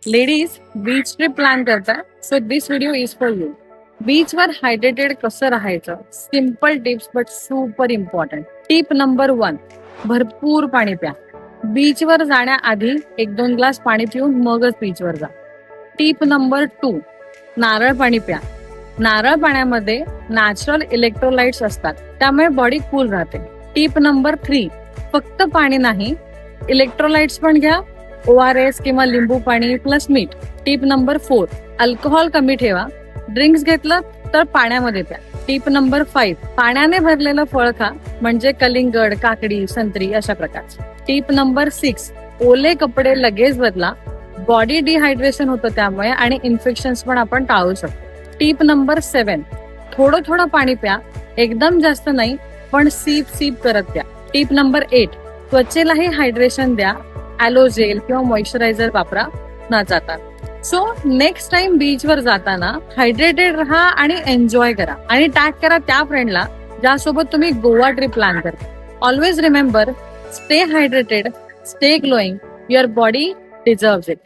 Ladies beach trip plan करताय so this video is for you. बीचवर hydrated कसं राहायचं, simple tips but super important. Tip number 1, भरपूर पाणी प्या. बीचवर जाण्याआधी 1-2 ग्लास पाणी पिऊन मगच बीचवर जा. टिप नंबर 2, नारळ पाणी प्या. नारळ पाण्यामध्ये नॅचरल इलेक्ट्रोलाइट्स असतात, त्यामुळे बॉडी कूल राहते. टिप नंबर 3, फक्त पाणी नाही, इलेक्ट्रोलाइट्स पण घ्या. ORS किंवा लिंबू पाणी प्लस मीठ. टिप नंबर 4, अल्कोहोल कमी ठेवा. ड्रिंक्स घेतलं तर पाण्यामध्ये प्या. टिप नंबर 5, पाण्याने भरलेलं फळ खा, म्हणजे कलिंगड, काकडी, संत्री अशा प्रकारचे. टिप नंबर 6, ओले कपडे लगेच बदला. बॉडी डिहायड्रेशन होतं त्यामुळे आणि इन्फेक्शन्स पण आपण टाळू शकतो. टिप नंबर 7, थोडं थोडं पाणी प्या, एकदम जास्त नाही पण सीप सीप करत प्या. टिप नंबर 8, त्वचेलाही हायड्रेशन द्या. ॲलोजेल किंवा मॉइश्चरायझर वापरा न जाता. सो नेक्स्ट टाइम बीचवर जाताना हायड्रेटेड राहा आणि एन्जॉय करा. आणि टॅग करा त्या फ्रेंडला ज्यासोबत तुम्ही गोवा ट्रिप प्लॅन करता. Always remember, stay hydrated, stay glowing. Your body deserves it.